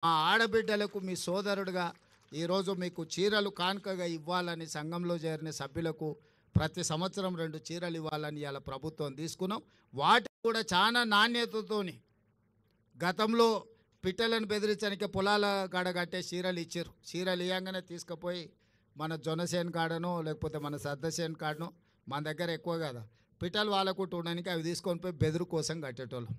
మా ఆడబిడ్డలకు మీ సోదరుడుగా ఈరోజు మీకు చీరలు కానుకగా ఇవ్వాలని సంఘంలో చేరిన సభ్యులకు ప్రతి సంవత్సరం 2 చీరలు ఇవ్వాలని ఇలా ప్రభుత్వం తీసుకున్నాం. వాటి కూడా చాలా నాణ్యతతోని గతంలో పిట్టలను బెదిరించడానికి పొలాల కాడ కట్టే చీరలు ఇచ్చారు. చీరలు ఇవ్వగానే తీసుకుపోయి మన జొన్నసేన్ కాడనో లేకపోతే మన సద్దసేన్ కాడనో మన దగ్గర ఎక్కువ కదా పిట్టలు వాళ్ళకు ఉండడానికి అవి తీసుకొని పోయి బెదురు కోసం కట్టేటోళ్ళం.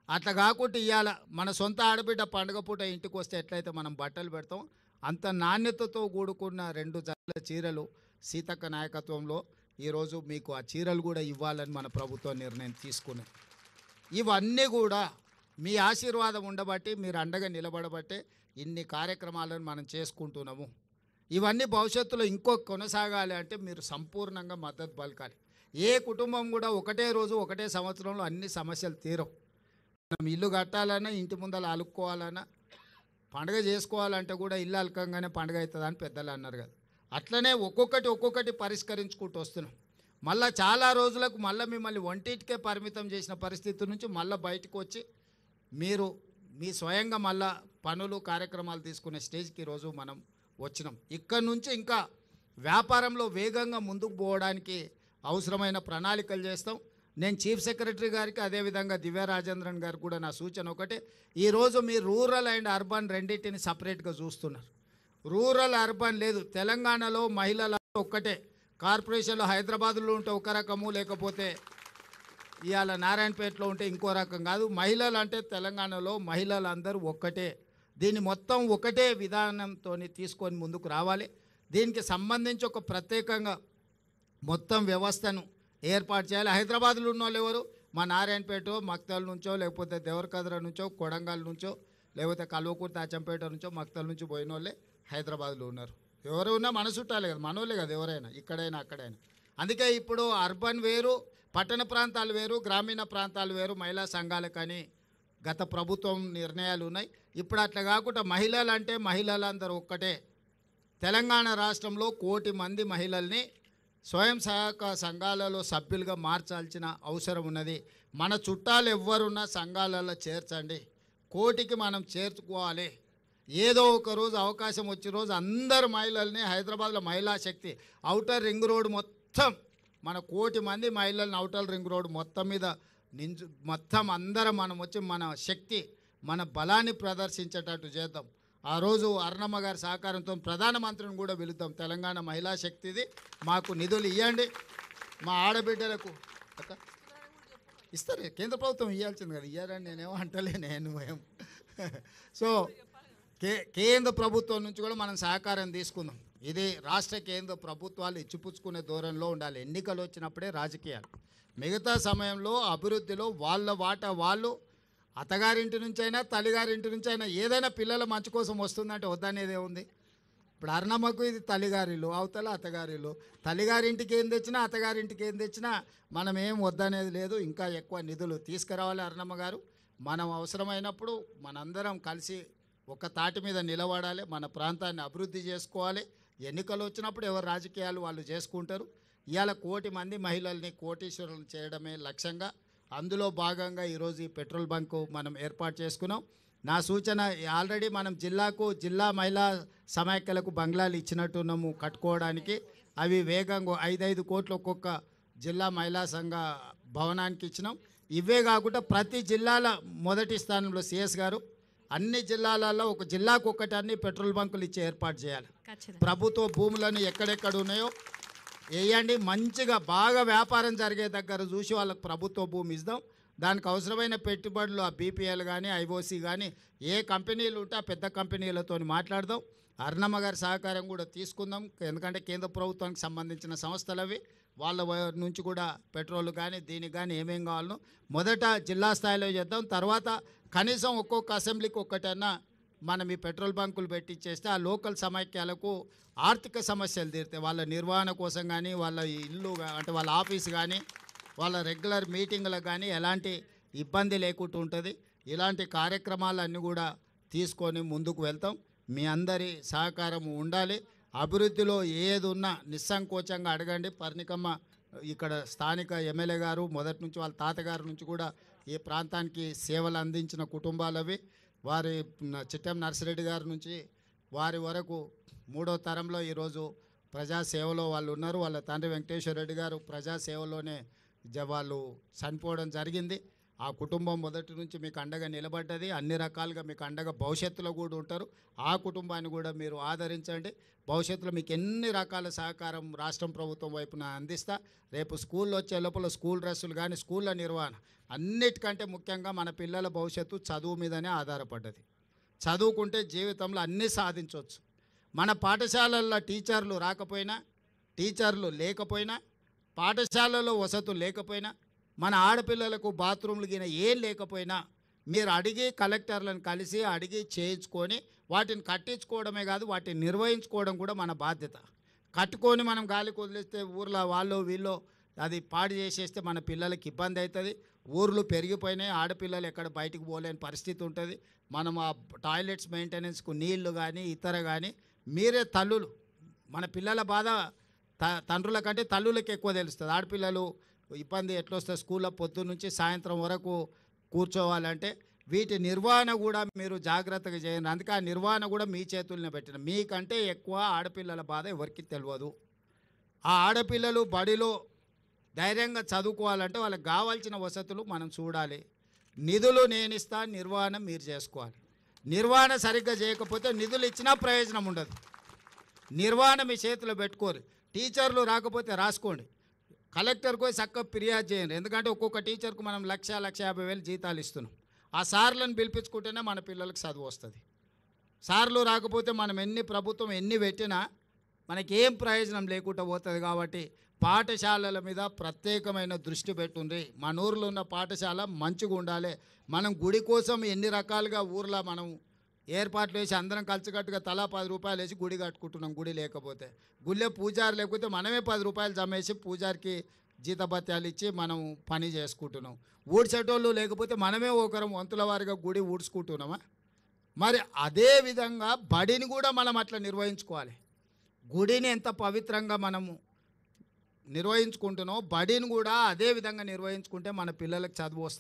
అట్లా కాకుండా ఇవాళ మన సొంత ఆడబిడ్డ పండుగ పూట ఇంటికి వస్తే ఎట్లయితే మనం బట్టలు పెడతాం అంత నాణ్యతతో కూడుకున్న 2 జతల చీరలు సీతక్క నాయకత్వంలో ఈరోజు మీకు ఆ చీరలు కూడా ఇవ్వాలని మన ప్రభుత్వం నిర్ణయం తీసుకున్నది. ఇవన్నీ కూడా మీ ఆశీర్వాదం ఉండబట్టి మీరు అండగా నిలబడబట్టే ఇన్ని కార్యక్రమాలను మనం చేసుకుంటున్నాము. ఇవన్నీ భవిష్యత్తులో ఇంకో కొనసాగాలి అంటే మీరు సంపూర్ణంగా మద్దతు పలకాలి. ఏ కుటుంబం కూడా ఒకటే రోజు ఒకటే సంవత్సరంలో అన్ని సమస్యలు తీరవు. మనం ఇల్లు కట్టాలన్నా ఇంటి ముందర అలుక్కోవాలన్నా పండుగ చేసుకోవాలంటే కూడా ఇల్లు అలకంగానే పండుగ అవుతుందని పెద్దలు అన్నారు కదా. అట్లనే ఒక్కొక్కటి పరిష్కరించుకుంటూ వస్తున్నాం. మళ్ళీ చాలా రోజులకు మళ్ళీ మిమ్మల్ని వంటింటికే పరిమితం చేసిన పరిస్థితి నుంచి మళ్ళీ బయటకు వచ్చి మీరు మీ స్వయంగా మళ్ళా పనులు కార్యక్రమాలు తీసుకునే స్టేజ్కి ఈరోజు మనం వచ్చినాం. ఇక్కడ నుంచి ఇంకా వ్యాపారంలో వేగంగా ముందుకు పోవడానికి అవసరమైన ప్రణాళికలు చేస్తాం. నేను చీఫ్ సెక్రటరీ గారికి అదేవిధంగా దివ్య రాజేంద్రన్ గారికి కూడా నా సూచన ఒకటే, ఈరోజు మీరు రూరల్ అండ్ అర్బన్ రెండింటిని సపరేట్గా చూస్తున్నారు. రూరల్ అర్బన్ లేదు. తెలంగాణలో మహిళల ఒక్కటే. కార్పొరేషన్లో హైదరాబాద్లో ఉంటే ఒక రకము, లేకపోతే ఇవాళ నారాయణపేటలో ఉంటే ఇంకో రకం కాదు. మహిళలు అంటే తెలంగాణలో మహిళలు అందరూ ఒక్కటే. దీన్ని మొత్తం ఒకటే విధానంతో తీసుకొని ముందుకు రావాలి. దీనికి సంబంధించి ఒక ప్రత్యేకంగా మొత్తం వ్యవస్థను ఏర్పాటు చేయాలి. హైదరాబాద్లో ఉన్న వాళ్ళు ఎవరు? మా నారాయణపేట మక్తల్ నుంచో, లేకపోతే దేవరకద్ర నుంచో, కొడంగల్ నుంచో, లేకపోతే కల్వకుర్తి అచ్చంపేట నుంచో మక్తల్ నుంచి పోయిన వాళ్ళే హైదరాబాద్లో ఉన్నారు. ఎవరు ఉన్నా మన చుట్టాలే కదా, మనోళ్ళే కదా ఎవరైనా, ఇక్కడైనా అక్కడైనా. అందుకే ఇప్పుడు అర్బన్ వేరు, పట్టణ ప్రాంతాలు వేరు, గ్రామీణ ప్రాంతాలు వేరు మహిళా సంఘాలకని గత ప్రభుత్వం నిర్ణయాలు ఉన్నాయి. ఇప్పుడు అట్లా కాకుండా మహిళలు అంటే మహిళలందరూ ఒక్కటే. తెలంగాణ రాష్ట్రంలో 1 కోటి మంది మహిళల్ని స్వయం సహాయక సంఘాలలో సభ్యులుగా మార్చాల్సిన అవసరం ఉన్నది. మన చుట్టాలు ఎవ్వరున్నా సంఘాలలో చేర్చండి. 1 కోటికి మనం చేర్చుకోవాలి. ఏదో ఒక రోజు అవకాశం వచ్చే రోజు అందరు మహిళల్ని హైదరాబాద్లో మహిళా శక్తి ఔటర్ రింగ్ రోడ్ మొత్తం మన 1 కోటి మంది మహిళల్ని ఔటర్ రింగ్ రోడ్ మొత్తం మీద మొత్తం అందరం మనం వచ్చి మన శక్తి మన బలాన్ని ప్రదర్శించేటట్టు చేద్దాం. ఆ రోజు అరుణమ్మ గారి సహకారంతో ప్రధానమంత్రిని కూడా పిలుద్దాం. తెలంగాణ మహిళా శక్తిది, మాకు నిధులు ఇవ్వండి. మా ఆడబిడ్డలకు ఇస్తారు, కేంద్ర ప్రభుత్వం ఇవ్వాల్సింది కదా, ఇయ్యారని నేనేమో అంటలే. నేను సో కేంద్ర ప్రభుత్వం నుంచి కూడా మనం సహకారం తీసుకుందాం. ఇది రాష్ట్ర కేంద్ర ప్రభుత్వాలు ఇచ్చిపుచ్చుకునే ధోరణిలో ఉండాలి. ఎన్నికలు వచ్చినప్పుడే రాజకీయాలు, మిగతా సమయంలో అభివృద్ధిలో వాళ్ళ వాటా వాళ్ళు అత్తగారింటి నుంచైనా తల్లిగారింటి నుంచి అయినా ఏదైనా పిల్లల మంచి కోసం వస్తుందంటే వద్దనేదే ఉంది. ఇప్పుడు అరుణమ్మకు ఇది తల్లిగారిలు, అవతల అత్తగారిలు. తల్లిగారింటికి ఏం తెచ్చినా అత్తగారింటికి ఏం తెచ్చినా మనం ఏం వద్దనేది లేదు. ఇంకా ఎక్కువ నిధులు తీసుకురావాలి అరుణమ్మ గారు. మనం అవసరమైనప్పుడు మనందరం కలిసి ఒక తాటి మీద నిలబడాలి. మన ప్రాంతాన్ని అభివృద్ధి చేసుకోవాలి. ఎన్నికలు వచ్చినప్పుడు ఎవరు రాజకీయాలు వాళ్ళు చేసుకుంటారు. ఇవాళ 1 కోటి మంది మహిళల్ని కోటీశ్వరులు చేయడమే లక్ష్యంగా, అందులో భాగంగా ఈరోజు ఈ పెట్రోల్ బంకు మనం ఏర్పాటు చేసుకున్నాం. నా సూచన, ఆల్రెడీ మనం జిల్లా మహిళా సమాఖ్యలకు బంగ్లాలు ఇచ్చినట్టున్నాము కట్టుకోవడానికి. అవి వేగంగా 5 కోట్లు ఒక్కొక్క జిల్లా మహిళా సంఘ భవనానికి ఇచ్చినాం. ఇవే కాకుండా ప్రతి జిల్లాల మొదటి స్థానంలో సిఎస్ గారు అన్ని జిల్లాలలో ఒక జిల్లాకు ఒకటి అన్ని పెట్రోల్ బంకులు ఇచ్చి ఏర్పాటు చేయాలి. ప్రభుత్వ భూములను ఎక్కడెక్కడ ఉన్నాయో వేయండి. మంచిగా బాగా వ్యాపారం జరిగే దగ్గర చూసి వాళ్ళకు ప్రభుత్వ భూమి ఇద్దాం. దానికి అవసరమైన పెట్టుబడులు ఆ బీపీఎల్ కానీ ఐఓసీ కానీ ఏ కంపెనీలు ఉంటే ఆ పెద్ద కంపెనీలతో మాట్లాడదాం. అరుణమ్మ గారి సహకారం కూడా తీసుకుందాం. ఎందుకంటే కేంద్ర ప్రభుత్వానికి సంబంధించిన సంస్థలు అవి, వాళ్ళ నుంచి కూడా పెట్రోల్ కానీ దీనికి కానీ ఏమేం కావాలనో మొదట జిల్లా స్థాయిలో చేద్దాం. తర్వాత కనీసం ఒక్కొక్క అసెంబ్లీకి ఒక్కటన్నా మనం ఈ పెట్రోల్ బంకులు పెట్టించేస్తే ఆ లోకల్ సమైక్యాలకు ఆర్థిక సమస్యలు తీరుతాయి. వాళ్ళ నిర్వహణ కోసం కానీ, వాళ్ళ ఇల్లు అంటే వాళ్ళ ఆఫీస్ కానీ, వాళ్ళ రెగ్యులర్ మీటింగ్లకు కానీ ఎలాంటి ఇబ్బంది లేకుండా ఉంటుంది. ఇలాంటి కార్యక్రమాలన్నీ కూడా తీసుకొని ముందుకు వెళ్తాం. మీ అందరి సహకారం ఉండాలి. అభివృద్ధిలో ఏది ఉన్నా నిస్సంకోచంగా అడగండి. పర్ణికమ్మ ఇక్కడ స్థానిక ఎమ్మెల్యే గారు మొదటి నుంచి వాళ్ళ తాతగారి నుంచి కూడా ఈ ప్రాంతానికి సేవలు అందించిన కుటుంబాలవి. వారి చిట్టెం నర్సిరెడ్డి గారి నుంచి వారి వరకు మూడో తరంలో ఈరోజు ప్రజాసేవలో వాళ్ళు ఉన్నారు. వాళ్ళ తండ్రి వెంకటేశ్వర రెడ్డి గారు ప్రజాసేవలోనే వాళ్ళు చనిపోవడం జరిగింది. ఆ కుటుంబం మొదటి నుంచి మీకు అండగా నిలబడ్డది. అన్ని రకాలుగా మీకు అండగా భవిష్యత్తులో కూడా ఉంటారు. ఆ కుటుంబాన్ని కూడా మీరు ఆదరించండి. భవిష్యత్తులో మీకు ఎన్ని రకాల సహకారం రాష్ట్రం ప్రభుత్వం వైపున అందిస్తా. రేపు స్కూల్లో వచ్చే లోపల స్కూల్ డ్రెస్సులు కానీ స్కూళ్ళ నిర్వహణ అన్నిటికంటే ముఖ్యంగా మన పిల్లల భవిష్యత్తు చదువు మీదనే ఆధారపడ్డది. చదువుకుంటే జీవితంలో అన్నీ సాధించవచ్చు. మన పాఠశాలల్లో టీచర్లు రాకపోయినా, టీచర్లు లేకపోయినా, పాఠశాలలో వసతులు లేకపోయినా, మన ఆడపిల్లలకు బాత్రూమ్లు గిన ఏం లేకపోయినా మీరు అడిగి కలెక్టర్లను కలిసి అడిగి చేయించుకొని వాటిని కట్టించుకోవడమే కాదు, వాటిని నిర్వహించుకోవడం కూడా మన బాధ్యత. కట్టుకొని మనం గాలికి వదిలేస్తే ఊర్లో వాళ్ళు వీళ్ళు అది పాడు చేసేస్తే మన పిల్లలకి ఇబ్బంది అవుతుంది. ఊర్లు పెరిగిపోయినాయి, ఆడపిల్లలు ఎక్కడ బయటికి పోలేని పరిస్థితి ఉంటుంది. మనం ఆ టాయిలెట్స్ మెయింటెనెన్స్కు నీళ్లు కానీ ఇతర కానీ మీరే తల్లులు, మన పిల్లల బాధ తండ్రుల కంటే తల్లులకి ఎక్కువ తెలుస్తుంది. ఆడపిల్లలు ఇబ్బంది ఎట్లొస్తుంది, స్కూల్లో పొద్దున్న నుంచి సాయంత్రం వరకు కూర్చోవాలంటే వీటి నిర్వహణ కూడా మీరు జాగ్రత్తగా చేయండి. అందుకే ఆ నిర్వహణ కూడా మీ చేతుల్లోనే పెట్టిన. మీకంటే ఎక్కువ ఆడపిల్లల బాధ ఎవరికి తెలియదు. ఆ ఆడపిల్లలు బడిలో ధైర్యంగా చదువుకోవాలంటే వాళ్ళకి కావాల్సిన వసతులు మనం చూడాలి. నిధులు నేను ఇస్తా, నిర్వహణ మీరు చేసుకోవాలి. నిర్వహణ సరిగ్గా చేయకపోతే నిధులు ఇచ్చినా ప్రయోజనం ఉండదు. నిర్వహణ మీ చేతిలో పెట్టుకోరు. టీచర్లు రాకపోతే రాసుకోండి, కలెక్టర్కి పోయి చక్కగా ఫిర్యాదు చేయండి. ఎందుకంటే ఒక్కొక్క టీచర్కు మనం 1,50,000 జీతాలు ఇస్తున్నాం. ఆ సార్లను పిలిపించుకుంటేనే మన పిల్లలకు చదువు వస్తుంది. సార్లు రాకపోతే మనం ప్రభుత్వం ఎన్ని పెట్టినా మనకేం ప్రయోజనం లేకుండా పోతుంది. కాబట్టి పాఠశాలల మీద ప్రత్యేకమైన దృష్టి పెట్టుంది. మన ఊర్లో ఉన్న పాఠశాల మంచిగా ఉండాలి. మనం గుడి కోసం ఎన్ని రకాలుగా ఊర్లో మనం ఏర్పాట్లు వేసి అందరం కలిసికట్టుగా తలా 10 రూపాయలు వేసి గుడి కట్టుకుంటున్నాం. గుడి లేకపోతే గుళ్ళే పూజారి లేకపోతే మనమే 10 రూపాయలు జమేసి పూజారికి జీతభత్యాలు ఇచ్చి మనం పని చేసుకుంటున్నాం. ఊడ్చేటోళ్ళు లేకపోతే మనమే ఒకరం వంతుల వారిగా గుడి ఊడ్చుకుంటున్నామా? మరి అదే విధంగా బడిని కూడా మనం అట్లా నిర్వహించుకోవాలి. గుడిని ఎంత పవిత్రంగా మనము నిర్వహించుకుంటున్నాం, బడిని కూడా అదే విధంగా నిర్వహించుకుంటే మన పిల్లలకు చదువు వస్తుంది.